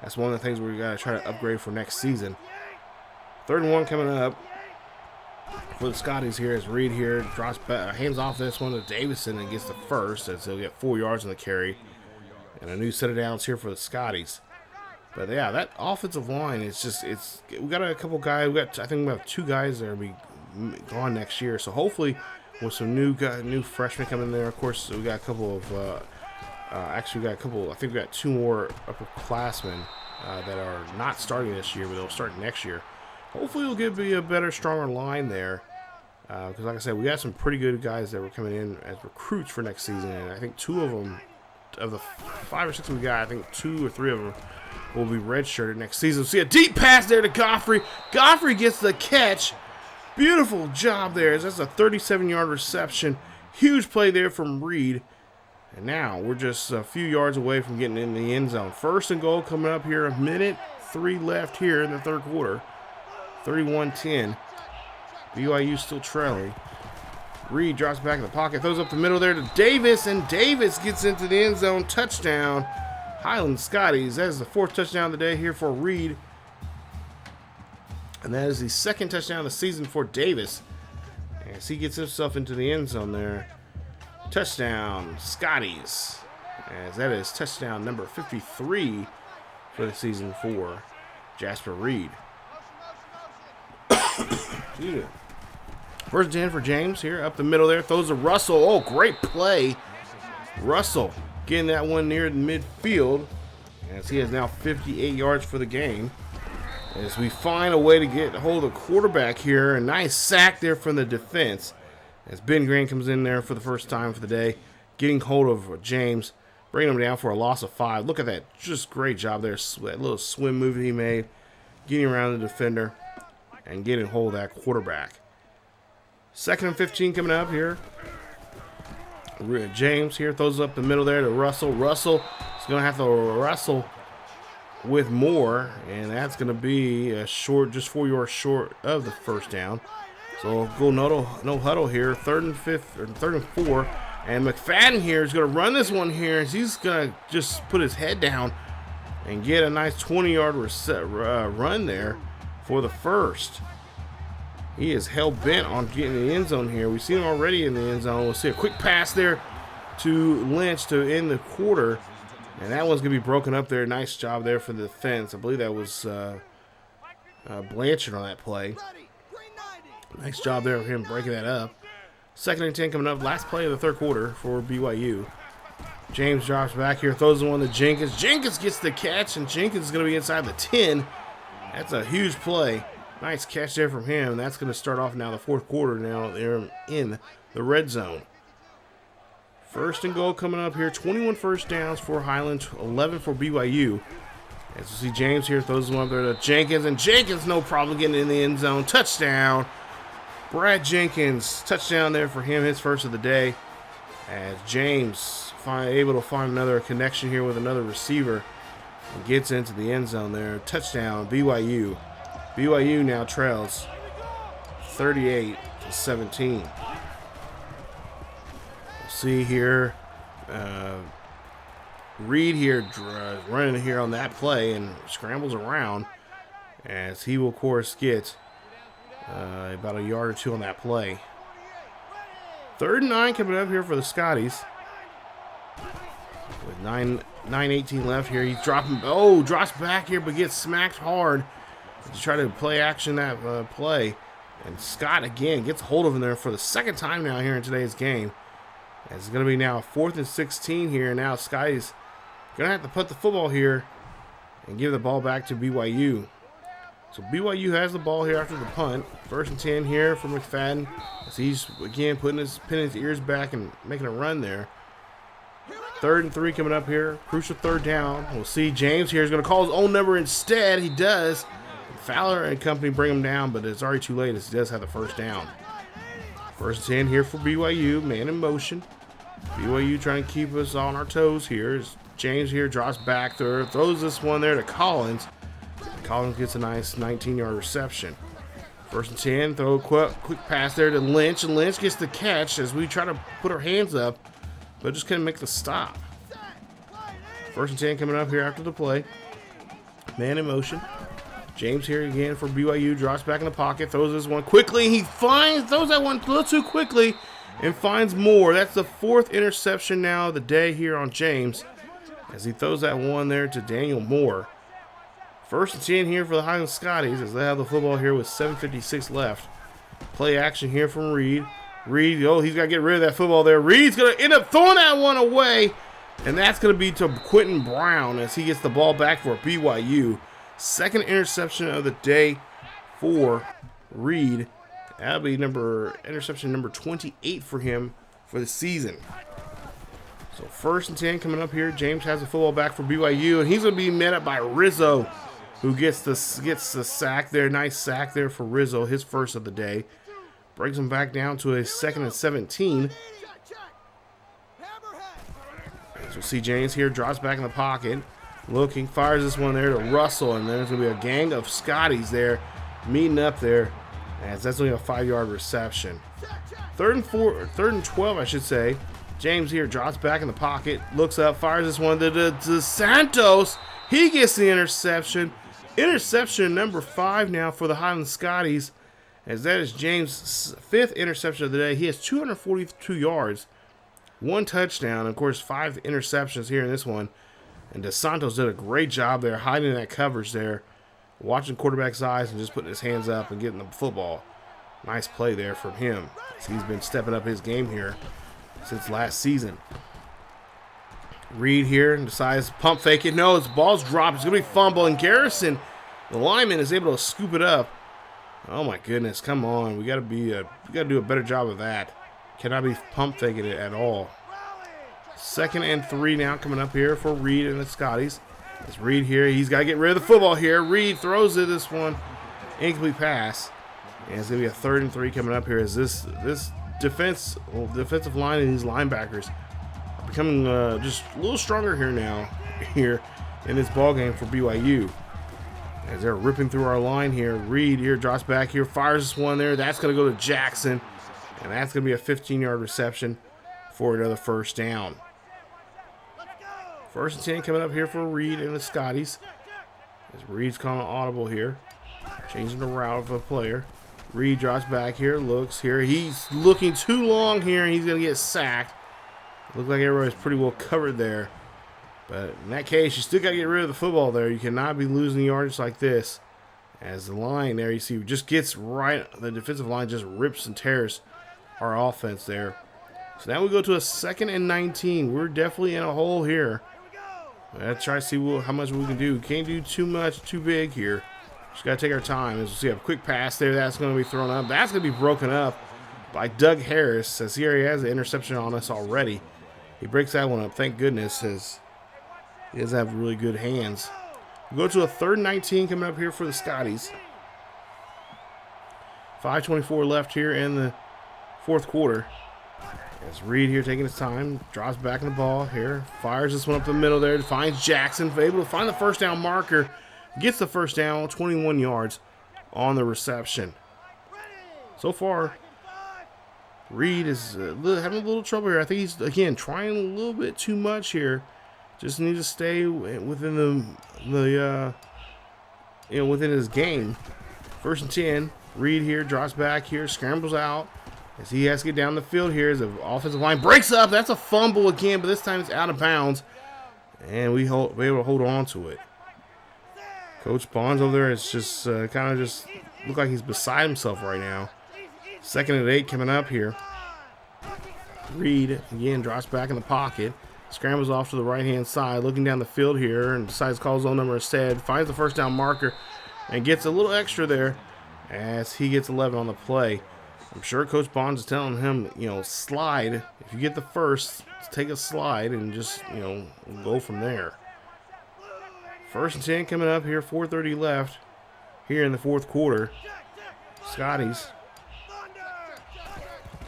That's one of the things we got to try to upgrade for next season. 3rd and 1 coming up for the Scotties here as Reed here drops back, hands off this one to Davison and gets the 1st, as he'll get 4 yards on the carry. And a new set of downs here for the Scotties. But yeah, that offensive line is just, we got a couple guys. I think we have 2 guys that will be gone next year. So hopefully with some new freshmen coming in there. Of course, we got a couple of actually we got a couple. I think we got 2 more upperclassmen that are not starting this year, but they'll start next year. Hopefully we'll be a better, stronger line there Because like I said, we got some pretty good guys that were coming in as recruits for next season, and I think 2 of them, of the 5 or 6 we got, I think 2 or 3 of them will be redshirted next season. See a deep pass there to Godfrey. Godfrey gets the catch. Beautiful job there. That's a 37-yard reception. Huge play there from Reed. And now we're just a few yards away from getting in the end zone. 1st and goal coming up here. 1:03 left here in the 3rd quarter. 31-10. BYU still trailing. Reed drops back in the pocket, throws up the middle there to Davis, and Davis gets into the end zone. Touchdown, Highland Scotties. That is the 4th touchdown of the day here for Reed. And that is the 2nd touchdown of the season for Davis, as he gets himself into the end zone there. Touchdown, Scotties, as that is touchdown number 53 for the season for Jasper Reed. Excuse me. 1st and 10 for James here, up the middle there, throws to Russell. Oh, great play. Russell getting that one near the midfield, as he has now 58 yards for the game. As we find a way to get a hold of the quarterback here. A nice sack there from the defense, as Ben Green comes in there for the first time for the day, getting hold of James, bringing him down for a loss of 5. Look at that, just great job there. That little swim move he made, getting around the defender and getting hold of that quarterback. 2nd and 15 coming up here. James here throws up the middle there to Russell. Russell is going to have to wrestle with Moore, and that's going to be a short, just 4 yards short of the 1st down. So go no huddle here. 3rd and 5, or 3rd and 4, and McFadden here is going to run this one here. He's going to just put his head down and get a nice 20-yard run there for the 1st. He is hell-bent on getting the end zone here. We've seen him already in the end zone. We'll see a quick pass there to Lynch to end the quarter. And that one's going to be broken up there. Nice job there for the defense. I believe that was Blanchard on that play. Nice job there of him breaking that up. 2nd and 10 coming up. Last play of the 3rd quarter for BYU. James drops back here. Throws the one to Jenkins. Jenkins gets the catch, and Jenkins is going to be inside the 10. That's a huge play. Nice catch there from him. That's going to start off now the 4th quarter. Now they're in the red zone. 1st and goal coming up here. 21 first downs for Highland, 11 for BYU. As you see James here throws one up there to Jenkins, and Jenkins no problem getting in the end zone. Touchdown, Brad Jenkins. Touchdown there for him, his 1st of the day. As James able to find another connection here with another receiver and gets into the end zone there. Touchdown, BYU. BYU now trails 38-17. We'll see here, Reed here running here on that play and scrambles around, as he will of course get about a yard or 2 on that play. 3rd and 9 coming up here for the Scotties. With 9:18 left here, he's drops back here but gets smacked hard to try to play action that play. And Scott again gets hold of him there for the 2nd time now here in today's game. As it's going to be now 4th and 16 here. Now Scotty's going to have to put the football here and give the ball back to BYU. So BYU has the ball here after the punt. 1st and 10 here for McFadden, as he's again pinning his ears back and making a run there. 3rd and 3 coming up here. Crucial 3rd down. We'll see James here is going to call his own number instead. He does. Fowler and company bring him down, but it's already too late as he does have the 1st down. 1st and 10 here for BYU. Man in motion. BYU trying to keep us on our toes here. As James here drops back there, throws this one there to Collins. Collins gets a nice 19-yard reception. 1st and 10, throw a quick pass there to Lynch, and Lynch gets the catch as we try to put our hands up, but just couldn't make the stop. 1st and 10 coming up here after the play. Man in motion. James here again for BYU, drops back in the pocket, throws this one quickly. He throws that one a little too quickly and finds Moore. That's the 4th interception now of the day here on James, as he throws that one there to Daniel Moore. 1st and 10 here for the Highland Scotties as they have the football here with 7:56 left. Play action here from Reed. Reed, he's got to get rid of that football there. Reed's going to end up throwing that one away, and that's going to be to Quentin Brown as he gets the ball back for BYU. 2nd interception of the day for Reed, That'll be interception number 28 for him for the season. So 1st and 10 coming up here. James has the football back for BYU, and he's going to be met up by Rizzo, who gets the sack there. Nice sack there for Rizzo, his first of the day. Brings him back down to a 2nd and 17. As we'll see James here, drops back in the pocket. Looking, fires this one there to Russell, and there's going to be a gang of Scotties there meeting up there, as that's only a 5-yard reception. 3rd and 12, I should say. James here drops back in the pocket, looks up, fires this one to Santos. He gets the interception. Interception number 5 now for the Highland Scotties, as that is James' 5th interception of the day. He has 242 yards, 1 touchdown, and of course 5 interceptions here in this one. And DeSantos did a great job there, hiding that coverage there, watching quarterback's eyes and just putting his hands up and getting the football. Nice play there from him. He's been stepping up his game here since last season. Reed here decides to pump fake it. No, his ball's dropped. It's going to be fumble, and Garrison, the lineman, is able to scoop it up. Oh my goodness, come on. We got to do a better job of that. Cannot be pump faking it at all. 2nd and 3 now coming up here for Reed and the Scotties. It's Reed here. He's got to get rid of the football here. Reed throws it this one. Incomplete pass. And it's going to be a 3rd and 3 coming up here as this defensive line and these linebackers are becoming just a little stronger here in this ball game for BYU. As they're ripping through our line here. Reed here drops back here, fires this one there. That's going to go to Jackson. And that's going to be a 15-yard reception for another 1st down. 1st and 10 coming up here for Reed and the Scotties. As Reed's calling an audible here. Changing the route of a player. Reed drops back here, looks here. He's looking too long here, and he's going to get sacked. Looks like everybody's pretty well covered there. But in that case, you still got to get rid of the football there. You cannot be losing yards like this. As the line there, you see, just gets right. The defensive line just rips and tears our offense there. So now we go to a 2nd and 19. We're definitely in a hole here. Let's try to see how much we can do. Can't do too much, too big here. Just got to take our time. As we'll see a quick pass there. That's going to be thrown up. That's going to be broken up by Doug Harris, as here he has the interception on us already. He breaks that one up. Thank goodness, as he does have really good hands. We go to a 3rd and 19 coming up here for the Scotties. 5:24 left here in the 4th quarter. As Reed here taking his time, drops back in the ball here, fires this one up the middle there, finds Jackson, able to find the 1st down marker, gets the 1st down, 21 yards on the reception. So far, Reed is having a little trouble here. I think he's, again, trying a little bit too much here. Just needs to stay within within his game. 1st and 10, Reed here drops back here, scrambles out. As he has to get down the field here as the offensive line breaks up. That's a fumble again, but this time it's out of bounds. And we're able to hold on to it. Coach Bonds over there is just kind of just look like he's beside himself right now. 2nd and 8 coming up here. Reed, again, drops back in the pocket. Scrambles off to the right-hand side, looking down the field here, and decides to call his own number instead. Finds the 1st down marker and gets a little extra there as he gets 11 on the play. I'm sure Coach Bonds is telling him, slide. If you get the 1st, take a slide and just, go from there. 1st and 10 coming up here, 4:30 left here in the 4th quarter. Scotties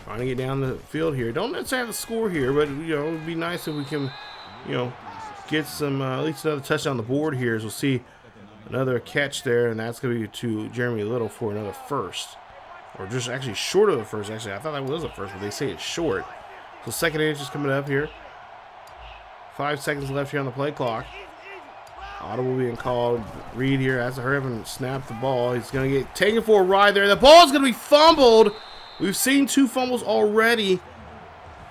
trying to get down the field here. Don't necessarily have to score here, but, it would be nice if we can, get some, at least another touchdown on the board here. As we'll see another catch there, and that's going to be to Jeremy Little for another 1st. Or just actually short of the 1st. Actually, I thought that was a 1st, but they say it's short. So 2nd and 8 is coming up here. 5 seconds left here on the play clock. Audible being called. Reed here has to hurry up and snap the ball. He's going to get taken for a ride there. The ball is going to be fumbled. We've seen 2 fumbles already.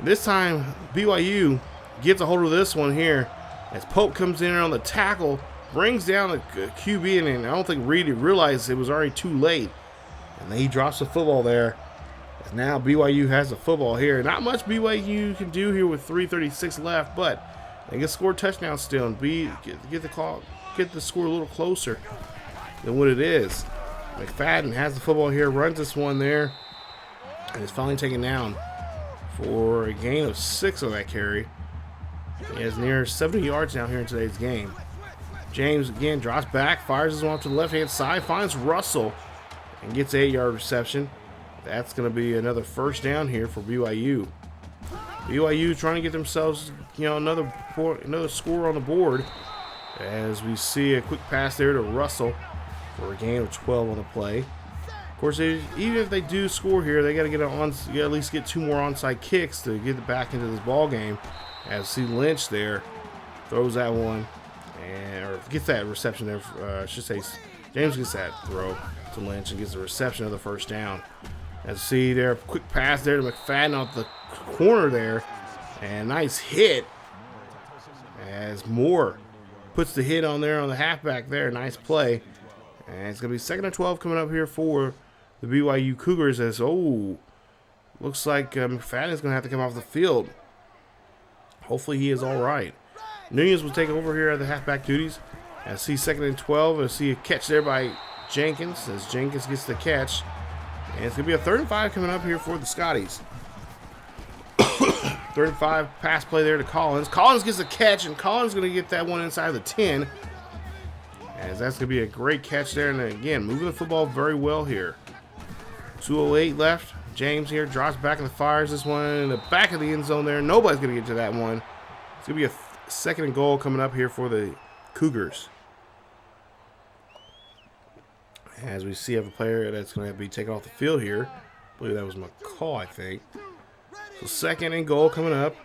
This time, BYU gets a hold of this one here. As Pope comes in on the tackle, brings down the QB, and I don't think Reed realized it was already too late. And then he drops the football there. As now BYU has the football here. Not much BYU can do here with 3:36 left, but they can score a touchdown still and get the score a little closer than what it is. McFadden has the football here, runs this one there. And it's finally taken down for a gain of 6 on that carry. He has near 70 yards now here in today's game. James again drops back, fires his one off to the left-hand side, finds Russell, and gets an 8-yard reception. That's going to be another first down here for BYU. BYU trying to get themselves, another score on the board, as we see a quick pass there to Russell for a gain of 12 on the play. Of course, even if they do score here, they got to at least get 2 more onside kicks to get it back into this ball game. As see Lynch there throws that one, or gets that reception there. I should say James gets that throw to Lynch and gets the reception of the first down. As see there, quick pass there to McFadden off the corner there, and nice hit as Moore puts the hit on there on the halfback there. Nice play, and it's gonna be 2nd and 12 coming up here for the BYU Cougars. As looks like McFadden is gonna have to come off the field. Hopefully he is all right. Nunez will take over here at the halfback duties. As see 2nd and 12, I see a catch there by Jenkins as Jenkins gets the catch. And it's going to be a 3rd and 5 coming up here for the Scotties. 3rd and 5, pass play there to Collins. Collins gets the catch, and Collins is going to get that one inside the 10. As that's going to be a great catch there. And again, moving the football very well here. 2:08 left. James here drops back and fires this one in the back of the end zone there. Nobody's going to get to that one. It's going to be a 2nd and goal coming up here for the Cougars. As we see, have a player that's going to be taken off the field here. I believe that was McCall, I think. So 2nd and goal coming up.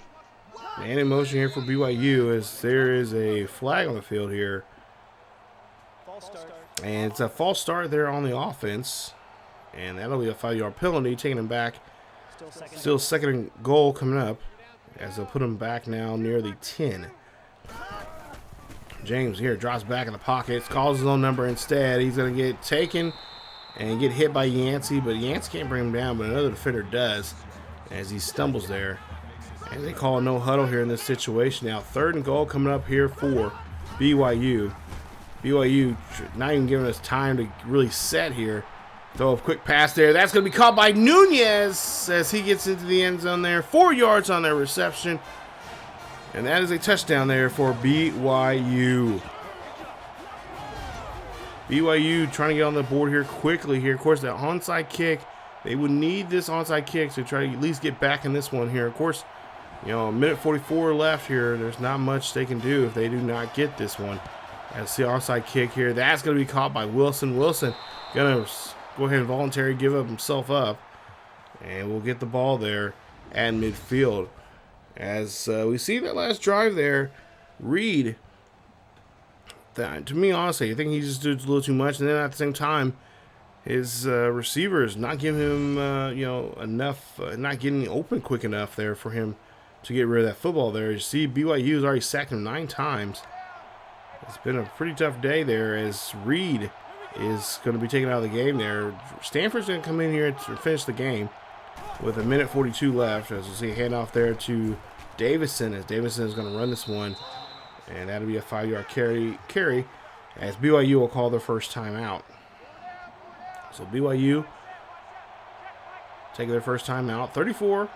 Man in motion here for BYU as there is a flag on the field here. And it's a false start there on the offense. And that'll be a 5-yard penalty, taking him back. Still 2nd and goal coming up as they'll put him back now near the 10. James here drops back in the pocket, calls his own number instead. He's going to get taken and get hit by Yancey, but Yancey can't bring him down, but another defender does as he stumbles there. And they call a no huddle here in this situation. Now 3rd and goal coming up here for BYU. BYU not even giving us time to really set here. Throw a quick pass there. That's going to be caught by Nunez as he gets into the end zone there. 4 yards on that reception. And that is a touchdown there for BYU. BYU trying to get on the board here quickly here. Of course, that onside kick, they would need this onside kick to try to at least get back in this one here. Of course, a minute 44 left here. There's not much they can do if they do not get this one. As the onside kick here, that's going to be caught by Wilson. Wilson going to go ahead and voluntarily give up himself up. And we'll get the ball there at midfield. As we see that last drive there, Reed, to me, honestly, I think he just did a little too much. And then at the same time, his receivers not giving him, enough, not getting open quick enough there for him to get rid of that football there. You see, BYU has already sacked him 9 times. It's been a pretty tough day there as Reed is going to be taken out of the game there. Stanford's going to come in here to finish the game with a minute 42 left. As you see, a handoff there to Davison as Davison is going to run this one. And that'll be a 5-yard carry as BYU will call their first time out. So BYU taking their first time out. 38-24.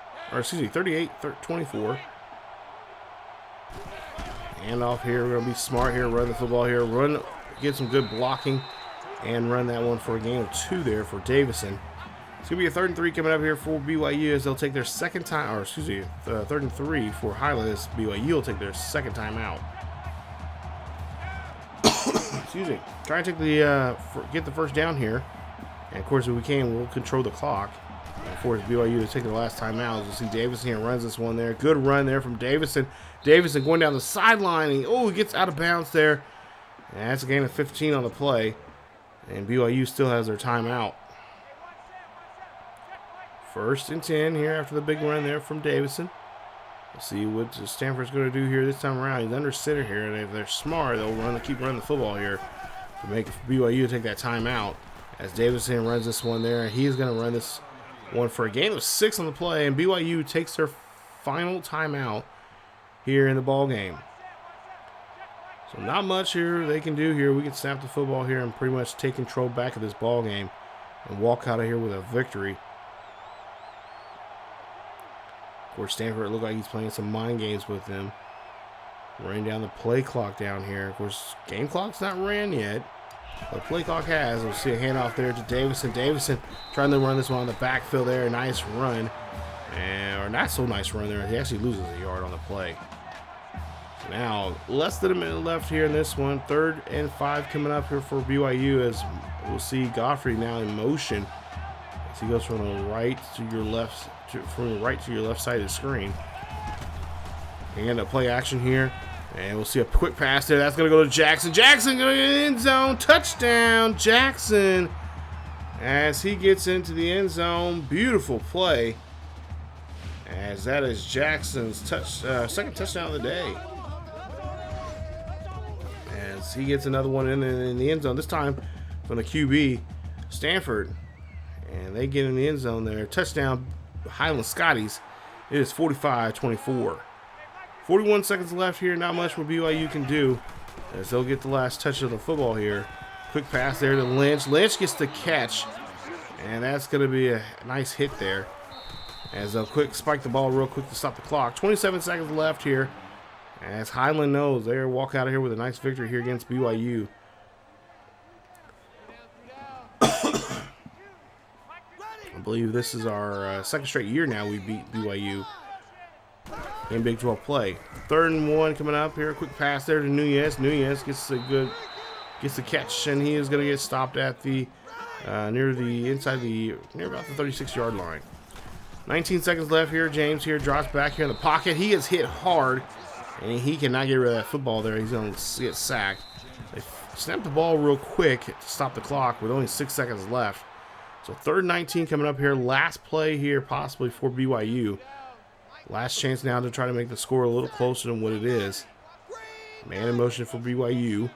Handoff here. We're going to be smart here. Run the football here. Get some good blocking. And run that one for a gain of 2 there for Davison. It's going to be a 3rd and 3 coming up here for BYU as they'll take their 2nd time, 3rd and 3 for Highland as BYU will take their 2nd time out. Excuse me. Try and take get the first down here. And of course, if we can, we'll control the clock. And force BYU to take the last time out. As you see, Davison here runs this one there. Good run there from Davison. Davison going down the sideline. And he gets out of bounds there. And that's a gain of 15 on the play. And BYU still has their timeout. 1st and 10 here after the big run there from Davison. We'll see what Stanford's going to do here this time around. He's under center here, and if they're smart, they'll keep running the football here to make BYU take that timeout. As Davison runs this one there, and he's going to run this one for a gain of 6 on the play, and BYU takes their final timeout here in the ball game. So not much here they can do here. We can snap the football here and pretty much take control back of this ball game and walk out of here with a victory. course, Stanford looked like he's playing some mind games with them. Running down the play clock down here. Of course, game clock's not ran yet. But play clock has. We'll see a handoff there to Davison. Davison trying to run this one on the backfield there. Nice run. Or not so nice run there. He actually loses a yard on the play. So now, less than a minute left here in this one. 3rd and 5 coming up here for BYU, as we'll see Godfrey now in motion. As he goes from the right to your left, from the right to your left side of the screen. And a play action here. And we'll see a quick pass there. That's going to go to Jackson. Jackson going to get in end zone. Touchdown, Jackson. As he gets into the end zone. Beautiful play. As that is Jackson's second touchdown of the day. As he gets another one in the end zone. This time from the QB, Stanford. And they get in the end zone there. Touchdown, Highland Scotties. It is 45-24. 41 seconds left here. Not much what BYU can do as they'll get the last touch of the football here. Quick pass there to Lynch. Lynch gets the catch, and that's going to be a nice hit there as they'll quick spike the ball real quick to stop the clock. 27 seconds left here as Highland knows they'll walk out of here with a nice victory here against BYU. I believe this is our second straight year now we beat BYU in Big 12 play. 3rd and 1 coming up here. Quick pass there to Nunez. Nunez gets the catch, and he is going to get stopped at the near about the 36-yard line. 19 seconds left here. James here drops back here in the pocket. He is hit hard, and he cannot get rid of that football there. He's going to get sacked. They snapped the ball real quick to stop the clock with only 6 seconds left. So 3rd and 19 coming up here. Last play here possibly for BYU. Last chance now to try to make the score a little closer than what it is. Man in motion for BYU.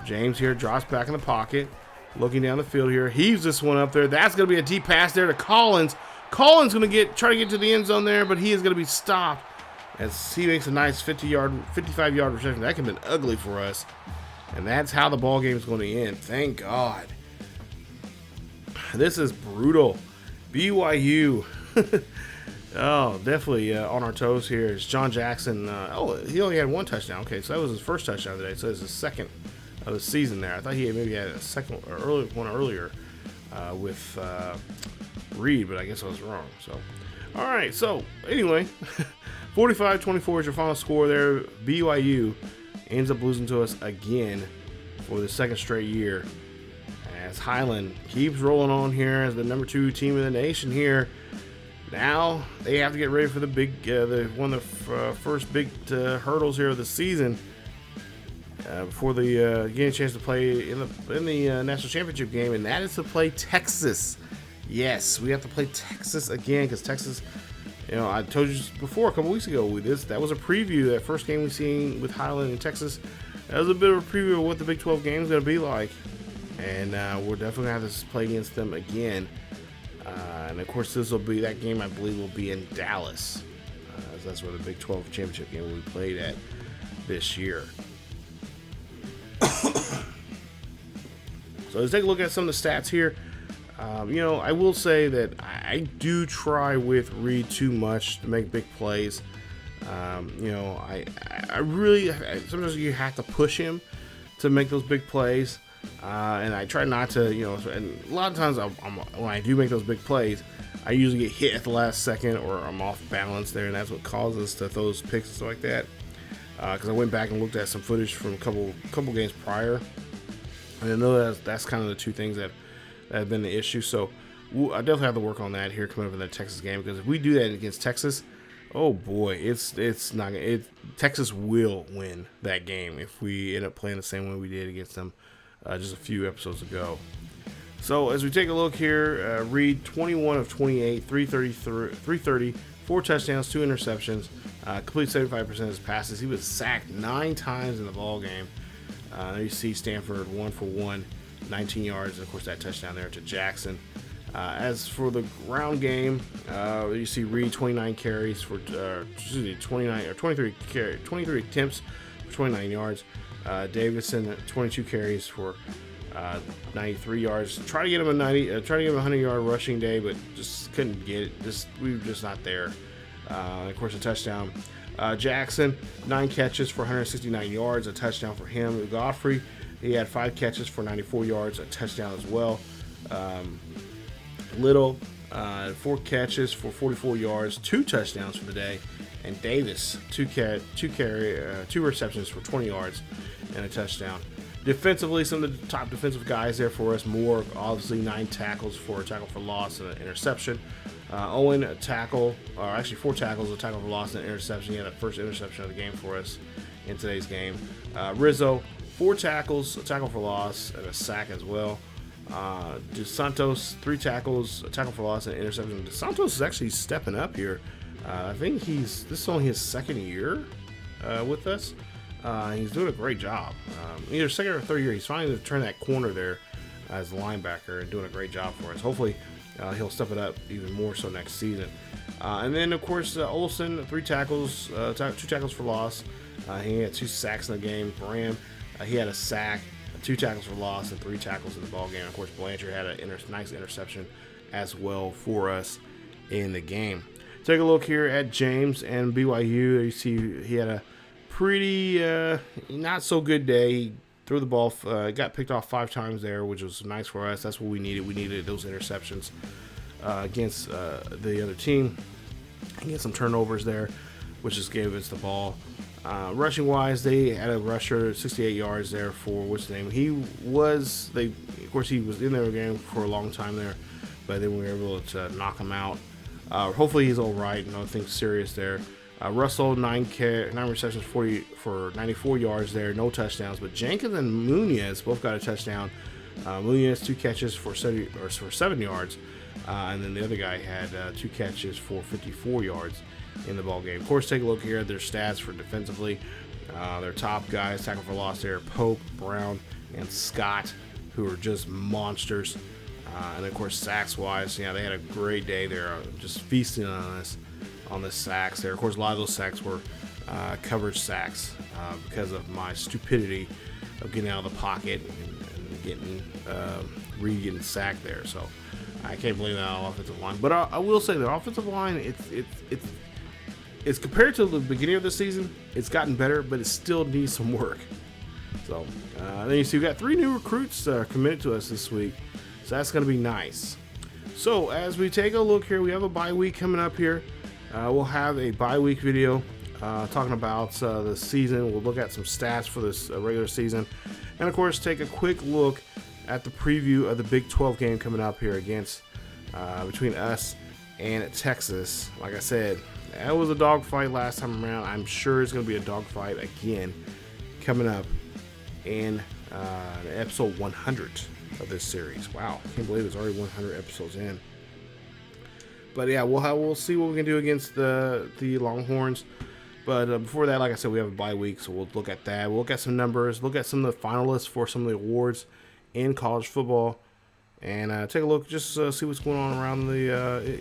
James here drops back in the pocket. Looking down the field here. Heaves this one up there. That's going to be a deep pass there to Collins. Collins going to try to get to the end zone there, but he is going to be stopped as he makes a nice 55-yard reception. That could have been ugly for us. And that's how the ball game is going to end. Thank God. This is brutal. BYU. Oh, definitely on our toes here is John Jackson. He only had 1 touchdown. Okay, so that was his first touchdown of the day. So it's his second of the season there. I thought he maybe had a second or one earlier with Reed, but I guess I was wrong. So, all right. So anyway, 45-24 is your final score there. BYU ends up losing to us again for the 2nd straight year. As Highland keeps rolling on here as the number 2 team in the nation here. Now they have to get ready for the big, one of the first big hurdles here of the season before they get a chance to play in the national championship game, and that is to play Texas. Yes, we have to play Texas again because Texas, I told you before a couple weeks ago that was a preview. That first game we seen with Highland and Texas, that was a bit of a preview of what the Big 12 game is going to be like, and we're definitely going to have to play against them again. And of course, that game I believe will be in Dallas. That's where the Big 12 championship game will be played at this year. So let's take a look at some of the stats here. I will say that I do try with Reed too much to make big plays. I really sometimes you have to push him to make those big plays. And I try not to, and a lot of times when I do make those big plays, I usually get hit at the last second or I'm off balance there, and that's what causes to throw those picks and stuff like that. Because I went back and looked at some footage from a couple games prior, and I know that's kind of the 2 things that have been the issue. So I definitely have to work on that here coming up in the Texas game, because if we do that against Texas, oh boy, it's not gonna. Texas will win that game if we end up playing the same way we did against them just a few episodes ago. So as we take a look here, Reed 21 of 28, 330, 4 touchdowns, 2 interceptions, complete 75% of his passes. He was sacked 9 times in the ball game. There you see Stanford 1 for 1, 19 yards, and of course that touchdown there to Jackson. As for the ground game, you see Reed 29 carries for 23 attempts for 29 yards. Davison 22 carries for 93 yards. Try to get him a 100-yard rushing day, but just couldn't get it. We were just not there. Of course, a touchdown. Jackson, 9 catches for 169 yards, a touchdown for him. Godfrey, he had 5 catches for 94 yards, a touchdown as well. Little, 4 catches for 44 yards, 2 touchdowns for the day. And Davis, 2 receptions for 20 yards and a touchdown. Defensively, some of the top defensive guys there for us. Moore, obviously 9 tackles for a tackle for loss and an interception. Owen, a tackle, or actually 4 tackles, a tackle for loss and an interception. He had that first interception of the game for us in today's game. Rizzo, 4 tackles, a tackle for loss, and a sack as well. DeSantos, 3 tackles, a tackle for loss, and an interception. DeSantos is actually stepping up here. I think this is only his 2nd year with us. He's doing a great job. Either 2nd or 3rd year, he's finally turned that corner there as a linebacker and doing a great job for us. Hopefully, he'll step it up even more so next season. And then, of course, Olsen, 3 tackles, 2 tackles for loss. He had 2 sacks in the game. Graham, he had a sack, 2 tackles for loss, and 3 tackles in the ball game. Of course, Blanchard had a nice interception as well for us in the game. Take a look here at James and BYU. You see he had a pretty not so good day. He threw the ball, got picked off 5 times there, which was nice for us. That's what we needed. We needed those interceptions against the other team. And get some turnovers there, which just gave us the ball. Rushing wise, they had a rusher 68 yards there for what's the name. Of course he was in their game for a long time there, but then we were able to knock him out. Hopefully he's all right. Nothing serious there. Russell, 9 receptions for 94 yards there, no touchdowns. But Jenkins and Munoz both got a touchdown. Munoz 2 catches for 7 yards, and then the other guy had 2 catches for 54 yards in the ball game. Of course, take a look here at their stats for defensively. Their top guys, tackle for loss there, Pope, Brown, and Scott, who are just monsters. And of course, sacks wise, they had a great day there, just feasting on us on the sacks there. Of course, a lot of those sacks were coverage sacks because of my stupidity of getting out of the pocket and getting Reed getting sacked there. So I can't blame that on offensive line. But I will say the offensive line, it's compared to the beginning of the season, it's gotten better, but it still needs some work. So then you see we got 3 new recruits committed to us this week. So that's going to be nice. So as we take a look here, we have a bye week coming up here. We'll have a bye week video talking about the season. We'll look at some stats for this regular season. And of course, take a quick look at the preview of the Big 12 game coming up here against between us and Texas. Like I said, that was a dogfight last time around. I'm sure it's going to be a dogfight again coming up in episode 100 of this series. Wow, I can't believe it's already 100 episodes in. But yeah, we'll see what we can do against the Longhorns. But before that, like I said, we have a bye week, so we'll look at that. We'll look at some numbers, look at some of the finalists for some of the awards in college football, and take a look, just see what's going on around the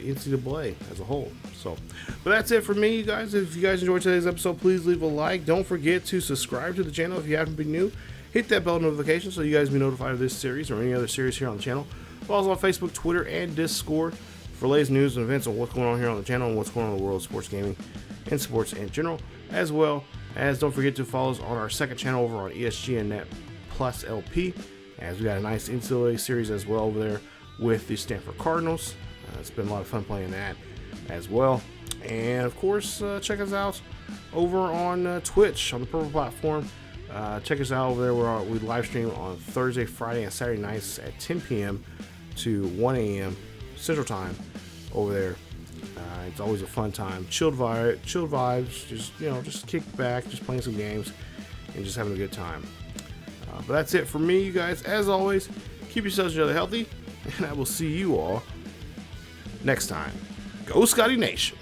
NCAA as a whole. So, but that's it for me, you guys. If you guys enjoyed today's episode, please leave a like. Don't forget to subscribe to the channel if you haven't been new. Hit that bell notification so you guys be notified of this series or any other series here on the channel. Follow us on Facebook, Twitter, and Discord for latest news and events on what's going on here on the channel and what's going on in the world of sports gaming and sports in general. As well as don't forget to follow us on our second channel over on ESGNet Plus LP, as we got a nice NCAA series as well over there with the Stanford Cardinals. It's been a lot of fun playing that as well. And of course, check us out over on Twitch on the Purple platform. Check us out over there where we live stream on Thursday, Friday, and Saturday nights at 10 p.m. to 1 a.m. Central Time over there. It's always a fun time. Chilled vibes. Just kick back, just playing some games, and just having a good time. But that's it for me, you guys. As always, keep yourselves healthy, and I will see you all next time. Go Scotty Nation!